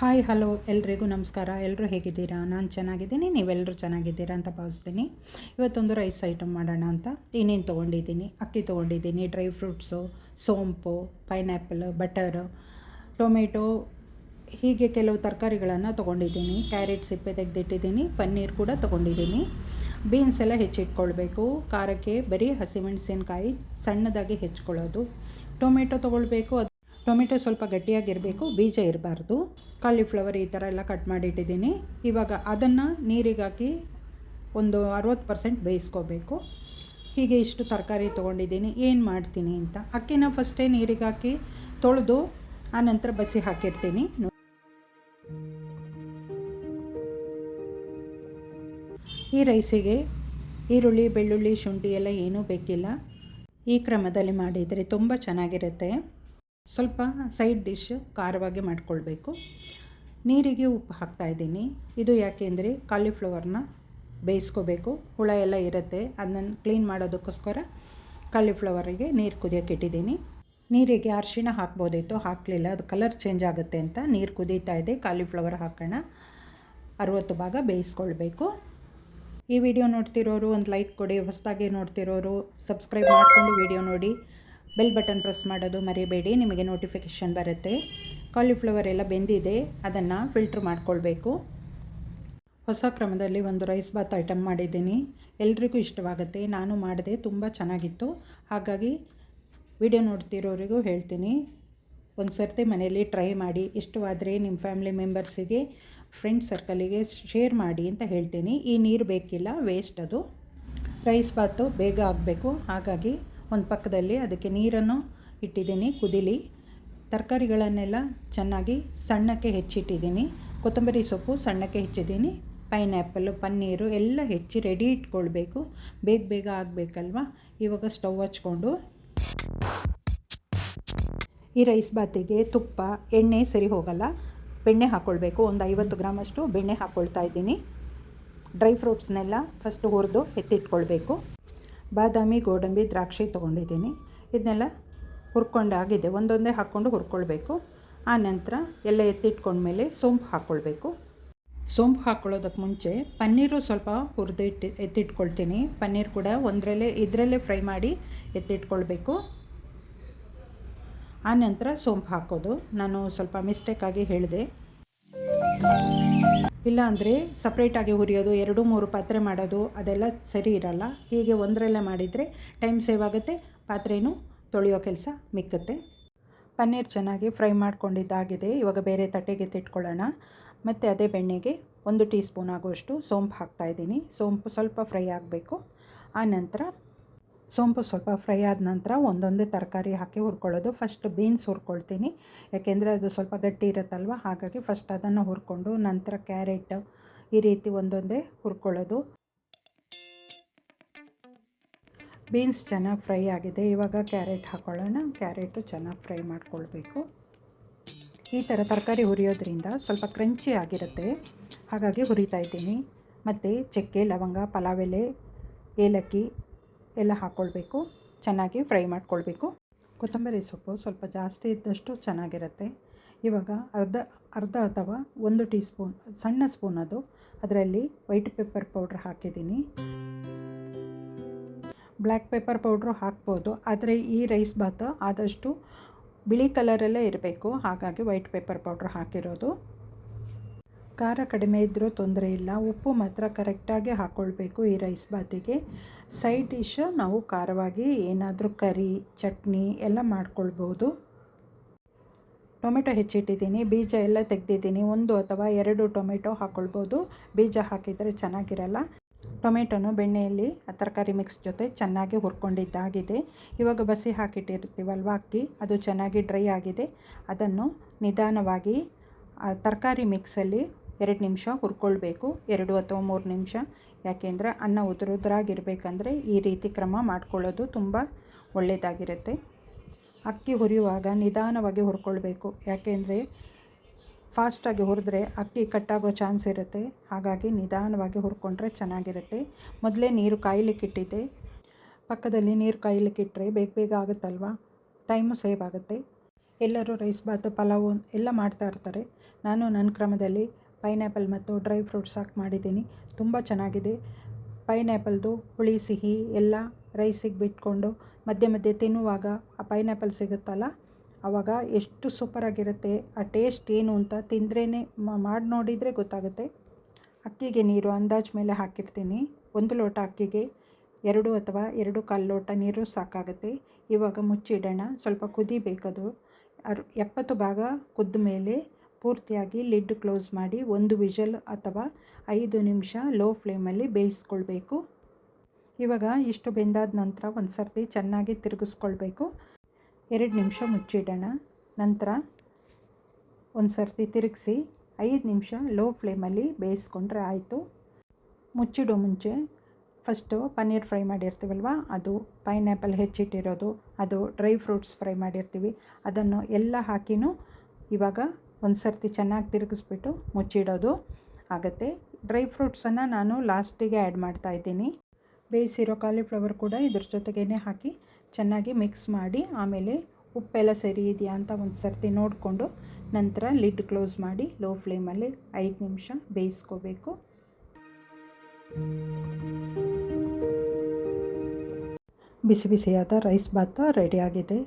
Hi hello ಎಲ್ರಿಗೂ ನಮಸ್ಕಾರ. ಎಲ್ಲರೂ ಹೇಗಿದ್ದೀರಾ? ನಾನು ಚೆನ್ನಾಗಿದ್ದೀನಿ, ನೀವೆಲ್ಲರೂ ಚೆನ್ನಾಗಿದ್ದೀರಾ ಅಂತ ಭಾವಿಸ್ತೀನಿ. ಇವತ್ತೊಂದು ರೈಸ್ ಐಟಮ್ ಮಾಡೋಣ ಅಂತ ಏನೇನು ತೊಗೊಂಡಿದ್ದೀನಿ. ಅಕ್ಕಿ ತೊಗೊಂಡಿದ್ದೀನಿ, ಡ್ರೈ ಫ್ರೂಟ್ಸು, ಸೋಂಪು, ಪೈನಾಪಲ್, ಬಟರು, ಟೊಮೆಟೊ, ಹೀಗೆ ಕೆಲವು ತರಕಾರಿಗಳನ್ನು ತೊಗೊಂಡಿದ್ದೀನಿ. ಕ್ಯಾರೆಟ್ ಸಿಪ್ಪೆ ತೆಗೆದಿಟ್ಟಿದ್ದೀನಿ, ಪನ್ನೀರ್ ಕೂಡ ತೊಗೊಂಡಿದ್ದೀನಿ. ಬೀನ್ಸ್ ಎಲ್ಲ ಹೆಚ್ಚಿಟ್ಕೊಳ್ಬೇಕು. ಖಾರಕ್ಕೆ ಬರೀ ಹಸಿಮೆಣಸಿನ್ಕಾಯಿ ಸಣ್ಣದಾಗಿ ಹೆಚ್ಕೊಳ್ಳೋದು. ಟೊಮೆಟೊ ತೊಗೊಳ್ಬೇಕು. ಟೊಮೆಟೊ ಸ್ವಲ್ಪ ಗಟ್ಟಿಯಾಗಿರಬೇಕು, ಬೀಜ ಇರಬಾರ್ದು. ಕಾಲಿಫ್ಲವರ್ ಈ ಥರ ಎಲ್ಲ ಕಟ್ ಮಾಡಿಟ್ಟಿದ್ದೀನಿ. ಇವಾಗ ಅದನ್ನು ನೀರಿಗೆ ಹಾಕಿ ಒಂದು 60% ಬೇಯಿಸ್ಕೋಬೇಕು. ಹೀಗೆ ಇಷ್ಟು ತರಕಾರಿ ತೊಗೊಂಡಿದ್ದೀನಿ. ಏನು ಮಾಡ್ತೀನಿ ಅಂತ, ಅಕ್ಕಿನ ಫಸ್ಟೇ ನೀರಿಗೆ ಹಾಕಿ ತೊಳೆದು ಆನಂತರ ಬಸಿ ಹಾಕಿರ್ತೀನಿ. ಈ ರೈಸಿಗೆ ಈರುಳ್ಳಿ, ಬೆಳ್ಳುಳ್ಳಿ, ಶುಂಠಿ ಎಲ್ಲ ಏನೂ ಬೇಕಿಲ್ಲ. ಈ ಕ್ರಮದಲ್ಲಿ ಮಾಡಿದರೆ ತುಂಬ ಚೆನ್ನಾಗಿರುತ್ತೆ. ಸ್ವಲ್ಪ ಸೈಡ್ ಡಿಶ್ ಖಾರವಾಗಿ ಮಾಡ್ಕೊಳ್ಬೇಕು. ನೀರಿಗೆ ಉಪ್ಪು ಹಾಕ್ತಾಯಿದ್ದೀನಿ. ಇದು ಯಾಕೆಂದರೆ ಕಾಲಿಫ್ಲವರ್ನ ಬೇಯಿಸ್ಕೋಬೇಕು, ಹುಳ ಎಲ್ಲ ಇರುತ್ತೆ. ಅದನ್ನು ಕ್ಲೀನ್ ಮಾಡೋದಕ್ಕೋಸ್ಕರ ಕಾಲಿಫ್ಲವರಿಗೆ ನೀರು ಕುದಿಯೋಕೆ ಇಟ್ಟಿದ್ದೀನಿ. ನೀರಿಗೆ ಅರಿಶಿಣ ಹಾಕ್ಬೋದಿತ್ತು, ಹಾಕಲಿಲ್ಲ. ಅದು ಕಲರ್ ಚೇಂಜ್ ಆಗುತ್ತೆ ಅಂತ ನೀರು ಕುದೀತಾ ಇದೆ. ಕಾಲಿಫ್ಲವರ್ ಹಾಕೋಣ. 60 ಭಾಗ ಬೇಯಿಸ್ಕೊಳ್ಬೇಕು. ಈ ವಿಡಿಯೋ ನೋಡ್ತಿರೋರು ಒಂದು ಲೈಕ್ ಕೊಡಿ. ಹೊಸದಾಗಿ ನೋಡ್ತಿರೋರು ಸಬ್ಸ್ಕ್ರೈಬ್ ಮಾಡಿಕೊಂಡು ವಿಡಿಯೋ ನೋಡಿ. ಬೆಲ್ ಬಟನ್ ಪ್ರೆಸ್ ಮಾಡೋದು ಮರಿಬೇಡಿ, ನಿಮಗೆ ನೋಟಿಫಿಕೇಷನ್ ಬರುತ್ತೆ. ಕಾಲಿಫ್ಲವರ್ ಎಲ್ಲ ಬೆಂದಿದೆ, ಅದನ್ನು ಫಿಲ್ಟ್ರ್ ಮಾಡ್ಕೊಳ್ಬೇಕು. ಹೊಸ ಕ್ರಮದಲ್ಲಿ ಒಂದು ರೈಸ್ ಬಾತ್ ಐಟಮ್ ಮಾಡಿದ್ದೀನಿ. ಎಲ್ರಿಗೂ ಇಷ್ಟವಾಗುತ್ತೆ. ನಾನು ಮಾಡಿದೆ, ತುಂಬ ಚೆನ್ನಾಗಿತ್ತು. ಹಾಗಾಗಿ ವಿಡಿಯೋ ನೋಡ್ತಿರೋರಿಗೂ ಹೇಳ್ತೀನಿ, ಒಂದು ಸರ್ತಿ ಮನೆಯಲ್ಲಿ ಟ್ರೈ ಮಾಡಿ. ಇಷ್ಟವಾದರೆ ನಿಮ್ಮ ಫ್ಯಾಮಿಲಿ ಮೆಂಬರ್ಸಿಗೆ, ಫ್ರೆಂಡ್ ಸರ್ಕಲಿಗೆ ಶೇರ್ ಮಾಡಿ ಅಂತ ಹೇಳ್ತೀನಿ. ಈ ನೀರು ಬೇಕಿಲ್ಲ, ವೇಸ್ಟ್ ಅದು. ರೈಸ್ ಬಾತು ಬೇಗ ಆಗಬೇಕು, ಹಾಗಾಗಿ ಒಂದು ಪಕ್ಕದಲ್ಲಿ ಅದಕ್ಕೆ ನೀರನ್ನು ಇಟ್ಟಿದ್ದೀನಿ ಕುದಿಲಿ. ತರಕಾರಿಗಳನ್ನೆಲ್ಲ ಚೆನ್ನಾಗಿ ಸಣ್ಣಕ್ಕೆ ಹೆಚ್ಚಿಟ್ಟಿದ್ದೀನಿ. ಕೊತ್ತಂಬರಿ ಸೊಪ್ಪು ಸಣ್ಣಕ್ಕೆ ಹೆಚ್ಚಿದ್ದೀನಿ. ಪೈನಾಪಲ್ಲು, ಪನ್ನೀರು ಎಲ್ಲ ಹೆಚ್ಚಿ ರೆಡಿ ಇಟ್ಕೊಳ್ಬೇಕು. ಬೇಗ ಆಗಬೇಕಲ್ವ. ಇವಾಗ ಸ್ಟವ್ ಹಚ್ಕೊಂಡು ಈ ರೈಸ್ ಬಾತಿಗೆ ತುಪ್ಪ, ಎಣ್ಣೆ ಸರಿ ಹೋಗಲ್ಲ, ಬೆಣ್ಣೆ ಹಾಕ್ಕೊಳ್ಬೇಕು. ಒಂದು 50 ಗ್ರಾಮಷ್ಟು ಬೆಣ್ಣೆ ಹಾಕ್ಕೊಳ್ತಾ ಇದ್ದೀನಿ. ಡ್ರೈ ಫ್ರೂಟ್ಸ್ನೆಲ್ಲ ಫಸ್ಟು ಹುರಿದು ಎತ್ತಿಟ್ಕೊಳ್ಬೇಕು. ಬಾದಾಮಿ, ಗೋಡಂಬಿ, ದ್ರಾಕ್ಷಿ ತೊಗೊಂಡಿದ್ದೀನಿ. ಇದನ್ನೆಲ್ಲ ಹುರ್ಕೊಂಡಾಗಿದೆ, ಒಂದೊಂದೇ ಹಾಕ್ಕೊಂಡು ಹುರ್ಕೊಳ್ಬೇಕು. ಆನಂತರ ಎಲ್ಲ ಎತ್ತಿಟ್ಕೊಂಡ್ಮೇಲೆ ಸೋಂಪು ಹಾಕ್ಕೊಳ್ಬೇಕು. ಸೋಂಪು ಹಾಕ್ಕೊಳ್ಳೋದಕ್ಕೆ ಮುಂಚೆ ಪನ್ನೀರು ಸ್ವಲ್ಪ ಹುರಿದು ಎತ್ತಿಟ್ಕೊಳ್ತೀನಿ. ಪನ್ನೀರ್ ಕೂಡ ಇದರಲ್ಲೇ ಫ್ರೈ ಮಾಡಿ ಎತ್ತಿಟ್ಕೊಳ್ಬೇಕು. ಆನಂತರ ಸೋಂಪು ಹಾಕೋದು. ನಾನು ಸ್ವಲ್ಪ ಮಿಸ್ಟೇಕಾಗಿ ಹೇಳಿದೆ. ಇಲ್ಲ ಅಂದರೆ ಸಪ್ರೇಟಾಗಿ ಹುರಿಯೋದು, 2-3 ಪಾತ್ರೆ ಮಾಡೋದು ಅದೆಲ್ಲ ಸರಿ ಇರಲ್ಲ. ಹೀಗೆ ಒಂದರಲ್ಲೇ ಮಾಡಿದರೆ ಟೈಮ್ ಸೇವ್ ಆಗುತ್ತೆ, ಪಾತ್ರೆನೂ ತೊಳೆಯೋ ಕೆಲಸ ಮಿಕ್ಕುತ್ತೆ. ಪನ್ನೀರ್ ಚೆನ್ನಾಗಿ ಫ್ರೈ ಮಾಡ್ಕೊಂಡಿದ್ದಾಗಿದೆ. ಇವಾಗ ಬೇರೆ ತಟ್ಟೆಗೆ ಎತ್ತಿಟ್ಕೊಳ್ಳೋಣ. ಮತ್ತು ಅದೇ ಬೆಣ್ಣೆಗೆ 1 ಟೀ ಸ್ಪೂನ್ ಆಗುವಷ್ಟು ಸೋಂಪು ಹಾಕ್ತಾಯಿದ್ದೀನಿ. ಸೋಂಪು ಸ್ವಲ್ಪ ಫ್ರೈ ಆಗಬೇಕು. ಆನಂತರ ಸೋಂಪು ಸ್ವಲ್ಪ ಫ್ರೈ ಆದ ನಂತರ ಒಂದೊಂದೇ ತರಕಾರಿ ಹಾಕಿ ಹುರ್ಕೊಳ್ಳೋದು. ಫಸ್ಟ್ ಬೀನ್ಸ್ ಹುರ್ಕೊಳ್ತೀನಿ, ಯಾಕೆಂದರೆ ಅದು ಸ್ವಲ್ಪ ಗಟ್ಟಿ ಇರುತ್ತಲ್ವ. ಹಾಗಾಗಿ ಫಸ್ಟ್ ಅದನ್ನು ಹುರ್ಕೊಂಡು ನಂತರ ಕ್ಯಾರೆಟ್, ಈ ರೀತಿ ಒಂದೊಂದೇ ಹುರ್ಕೊಳ್ಳೋದು. ಬೀನ್ಸ್ ಚೆನ್ನಾಗಿ ಫ್ರೈ ಆಗಿದೆ. ಇವಾಗ ಕ್ಯಾರೆಟ್ ಹಾಕ್ಕೊಳ್ಳೋಣ. ಕ್ಯಾರೆಟು ಚೆನ್ನಾಗಿ ಫ್ರೈ ಮಾಡ್ಕೊಳ್ಬೇಕು. ಈ ಥರ ತರಕಾರಿ ಹುರಿಯೋದ್ರಿಂದ ಸ್ವಲ್ಪ ಕ್ರಂಚಿ ಆಗಿರುತ್ತೆ, ಹಾಗಾಗಿ ಹುರಿತಾ ಇದ್ದೀನಿ. ಮತ್ತು ಚಕ್ಕೆ, ಲವಂಗ, ಪಲಾವ್ ಎಲೆ, ಏಲಕ್ಕಿ ಎಲ್ಲ ಹಾಕ್ಕೊಳ್ಬೇಕು. ಚೆನ್ನಾಗಿ ಫ್ರೈ ಮಾಡ್ಕೊಳ್ಬೇಕು. ಕೊತ್ತಂಬರಿ ಸೊಪ್ಪು ಸ್ವಲ್ಪ ಜಾಸ್ತಿ ಇದ್ದಷ್ಟು ಚೆನ್ನಾಗಿರುತ್ತೆ. ಇವಾಗ ಅರ್ಧ ಅಥವಾ 1 ಟೀ ಸ್ಪೂನ್, ಸಣ್ಣ ಸ್ಪೂನ್ ಅದು, ಅದರಲ್ಲಿ ವೈಟ್ ಪೆಪ್ಪರ್ ಪೌಡ್ರ್ ಹಾಕಿದ್ದೀನಿ. ಬ್ಲ್ಯಾಕ್ ಪೆಪ್ಪರ್ ಪೌಡ್ರು ಹಾಕ್ಬೋದು, ಆದರೆ ಈ ರೈಸ್ ಬಾತ್ ಆದಷ್ಟು ಬಿಳಿ ಕಲರಲ್ಲೇ ಇರಬೇಕು, ಹಾಗಾಗಿ ವೈಟ್ ಪೆಪ್ಪರ್ ಪೌಡ್ರ್ ಹಾಕಿರೋದು. ಖಾರ ಕಡಿಮೆ ಇದ್ದರೂ ತೊಂದರೆ ಇಲ್ಲ. ಉಪ್ಪು ಮಾತ್ರ ಕರೆಕ್ಟಾಗಿ ಹಾಕ್ಕೊಳ್ಬೇಕು ಈ ರೈಸ್ ಬಾತಿಗೆ. ಸೈಡ್ ಡಿಶ್ ನಾವು ಖಾರವಾಗಿ ಏನಾದರೂ ಕರಿ, ಚಟ್ನಿ ಎಲ್ಲ ಮಾಡ್ಕೊಳ್ಬೋದು. ಟೊಮೆಟೊ ಹೆಚ್ಚಿಟ್ಟಿದ್ದೀನಿ, ಬೀಜ ಎಲ್ಲ ತೆಗೆದಿದ್ದೀನಿ. 1 ಅಥವಾ 2 ಟೊಮೆಟೊ ಹಾಕ್ಕೊಳ್ಬೋದು. ಬೀಜ ಹಾಕಿದರೆ ಚೆನ್ನಾಗಿರಲ್ಲ. ಟೊಮೆಟೊನು ಬೆಣ್ಣೆಯಲ್ಲಿ ಆ ತರಕಾರಿ ಮಿಕ್ಸ್ ಜೊತೆ ಚೆನ್ನಾಗಿ ಹುರ್ಕೊಂಡಿದ್ದಾಗಿದೆ. ಇವಾಗ ಬಸಿ ಹಾಕಿಟ್ಟಿರ್ತೀವಲ್ವ ಅಕ್ಕಿ, ಅದು ಚೆನ್ನಾಗಿ ಡ್ರೈ ಆಗಿದೆ. ಅದನ್ನು ನಿಧಾನವಾಗಿ ಆ ತರಕಾರಿ ಮಿಕ್ಸಲ್ಲಿ 2 ನಿಮಿಷ ಹುರ್ಕೊಳ್ಬೇಕು. 2 ಅಥವಾ 3 ನಿಮಿಷ. ಯಾಕೆಂದರೆ ಅನ್ನ ಉದುರಾಗಿರಬೇಕಂದ್ರೆ ಈ ರೀತಿ ಕ್ರಮ ಮಾಡ್ಕೊಳ್ಳೋದು ತುಂಬ ಒಳ್ಳೆಯದಾಗಿರುತ್ತೆ. ಅಕ್ಕಿ ಹುರಿಯುವಾಗ ನಿಧಾನವಾಗಿ ಹುರ್ಕೊಳ್ಬೇಕು, ಯಾಕೆಂದರೆ ಫಾಸ್ಟಾಗಿ ಹುರಿದ್ರೆ ಅಕ್ಕಿ ಕಟ್ಟಾಗೋ ಚಾನ್ಸ್ ಇರುತ್ತೆ. ಹಾಗಾಗಿ ನಿಧಾನವಾಗಿ ಹುರ್ಕೊಂಡ್ರೆ ಚೆನ್ನಾಗಿರುತ್ತೆ. ಮೊದಲೇ ನೀರು ಕಾಯಲಿಕ್ಕಿಟ್ಟಿದ್ದೆ. ಪಕ್ಕದಲ್ಲಿ ನೀರು ಕಾಯಲಿಕ್ಕಿಟ್ರೆ ಬೇಗ ಆಗುತ್ತಲ್ವ, ಟೈಮು ಸೇವ್ ಆಗುತ್ತೆ. ಎಲ್ಲರೂ ರೈಸ್ ಬಾತು ಪಲಾವು ಎಲ್ಲ ಮಾಡ್ತಾ ಇರ್ತಾರೆ. ನಾನು ನನ್ನ ಕ್ರಮದಲ್ಲಿ ಪೈನಾಪಲ್ ಮತ್ತು ಡ್ರೈ ಫ್ರೂಟ್ಸ್ ಹಾಕಿ ಮಾಡಿದ್ದೀನಿ. ತುಂಬ ಚೆನ್ನಾಗಿದೆ. ಪೈನಾಪಲ್ದು ಹುಳಿ ಸಿಹಿ ಎಲ್ಲ ರೈಸಿಗೆ ಬಿಟ್ಕೊಂಡು ಮಧ್ಯೆ ಮಧ್ಯೆ ತಿನ್ನುವಾಗ ಆ ಪೈನಾಪಲ್ ಸಿಗುತ್ತಲ್ಲ, ಆವಾಗ ಎಷ್ಟು ಸೂಪರಾಗಿರುತ್ತೆ. ಆ ಟೇಸ್ಟ್ ಏನು ಅಂತ ತಿಂದ್ರೇ ಮಾಡಿ ನೋಡಿದರೆ ಗೊತ್ತಾಗುತ್ತೆ. ಅಕ್ಕಿಗೆ ನೀರು ಅಂದಾಜು ಮೇಲೆ ಹಾಕಿರ್ತೀನಿ. 1 ಲೋಟ ಅಕ್ಕಿಗೆ 2 ಅಥವಾ 2 1/4 ಲೋಟ ನೀರು ಸಾಕಾಗುತ್ತೆ. ಇವಾಗ ಮುಚ್ಚಿಡೋಣ. ಸ್ವಲ್ಪ ಕುದಿಬೇಕದು. 70 ಭಾಗ ಕುದ್ದ ಮೇಲೆ ಪೂರ್ತಿಯಾಗಿ ಲಿಡ್ ಕ್ಲೋಸ್ ಮಾಡಿ 1 ವಿಷಲ್ ಅಥವಾ 5 ನಿಮಿಷ ಲೋ ಫ್ಲೇಮಲ್ಲಿ ಬೇಯಿಸ್ಕೊಳ್ಬೇಕು. ಇವಾಗ ಇಷ್ಟು ಬೆಂದಾದ ನಂತರ ಒಂದು ಸರ್ತಿ ಚೆನ್ನಾಗಿ ತಿರುಗಿಸ್ಕೊಳ್ಬೇಕು. 2 ನಿಮಿಷ ಮುಚ್ಚಿಡೋಣ. ನಂತರ ಒಂದು ಸರ್ತಿ ತಿರುಗಿಸಿ 5 ನಿಮಿಷ ಲೋ ಫ್ಲೇಮಲ್ಲಿ ಬೇಯಿಸ್ಕೊಂಡ್ರೆ ಆಯಿತು. ಮುಚ್ಚಿಡೋ ಮುಂಚೆ ಫಸ್ಟು ಪನ್ನೀರ್ ಫ್ರೈ ಮಾಡಿರ್ತೀವಲ್ವ, ಅದು ಪೈನಾಪಲ್ ಹೆಚ್ಚಿಟ್ಟಿರೋದು, ಅದು ಡ್ರೈ ಫ್ರೂಟ್ಸ್ ಫ್ರೈ ಮಾಡಿರ್ತೀವಿ, ಅದನ್ನು ಎಲ್ಲ ಹಾಕಿನೂ ಇವಾಗ ಒಂದು ಸರ್ತಿ ಚೆನ್ನಾಗಿ ತಿರುಗಿಸ್ಬಿಟ್ಟು ಮುಚ್ಚಿಡೋದು ಆಗುತ್ತೆ. ಡ್ರೈ ಫ್ರೂಟ್ಸನ್ನು ನಾನು ಲಾಸ್ಟಿಗೆ ಆ್ಯಡ್ ಮಾಡ್ತಾಯಿದ್ದೀನಿ. ಬೇಯಿಸಿರೋ ಕಾಲಿಫ್ಲವರ್ ಕೂಡ ಇದ್ರ ಜೊತೆಗೇ ಹಾಕಿ ಚೆನ್ನಾಗಿ ಮಿಕ್ಸ್ ಮಾಡಿ ಆಮೇಲೆ ಉಪ್ಪೆಲ್ಲ ಸರಿ ಇದೆಯಾ ಅಂತ ಒಂದು ಸರ್ತಿ ನೋಡಿಕೊಂಡು ನಂತರ ಲಿಡ್ ಕ್ಲೋಸ್ ಮಾಡಿ ಲೋ ಫ್ಲೇಮಲ್ಲಿ 5 ನಿಮಿಷ ಬೇಯಿಸ್ಕೋಬೇಕು. ಬಿಸಿ ಬಿಸಿಯಾದ ರೈಸ್ ಬಾತ್ ರೆಡಿಯಾಗಿದೆ.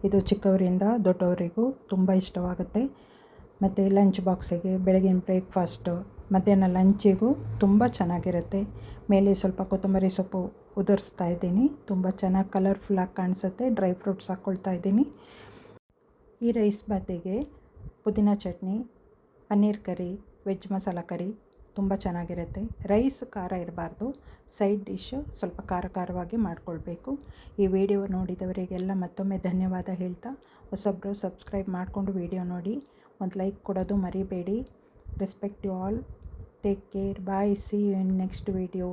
ಇದು ಚಿಕ್ಕವರಿಂದ ದೊಡ್ಡವರಿಗೂ ತುಂಬ ಇಷ್ಟವಾಗುತ್ತೆ. ಮತ್ತು ಲಂಚ್ ಬಾಕ್ಸಿಗೆ, ಬೆಳಗಿನ ಬ್ರೇಕ್ಫಾಸ್ಟು, ಮಧ್ಯಾಹ್ನ ಲಂಚಿಗೂ ತುಂಬ ಚೆನ್ನಾಗಿರುತ್ತೆ. ಮೇಲೆ ಸ್ವಲ್ಪ ಕೊತ್ತಂಬರಿ ಸೊಪ್ಪು ಉದುರಿಸ್ತಾ ಇದ್ದೀನಿ. ತುಂಬ ಚೆನ್ನಾಗಿ ಕಲರ್ಫುಲ್ಲಾಗಿ ಕಾಣಿಸುತ್ತೆ. ಡ್ರೈ ಫ್ರೂಟ್ಸ್ ಹಾಕ್ಕೊಳ್ತಾ ಇದ್ದೀನಿ. ಈ ರೈಸ್ ಬಾತಿಗೆ ಪುದೀನ ಚಟ್ನಿ, ಪನ್ನೀರ್ ಕರಿ, ವೆಜ್ ಮಸಾಲ ಕರಿ ತುಂಬ ಚೆನ್ನಾಗಿರುತ್ತೆ. ರೈಸ್ ಖಾರ ಇರಬಾರ್ದು. ಸೈಡ್ ಡಿಶ್ ಸ್ವಲ್ಪ ಖಾರ ಖಾರವಾಗಿ ಮಾಡಿಕೊಳ್ಬೇಕು. ಈ ವಿಡಿಯೋ ನೋಡಿದವರಿಗೆಲ್ಲ ಮತ್ತೊಮ್ಮೆ ಧನ್ಯವಾದ ಹೇಳ್ತಾ, ಹೊಸಬ್ರು ಸಬ್ಸ್ಕ್ರೈಬ್ ಮಾಡಿಕೊಂಡು ವಿಡಿಯೋ ನೋಡಿ, ಒಂದು ಲೈಕ್ ಕೊಡೋದು ಮರಿಬೇಡಿ. Respect you all. Take care. Bye. See you in next video.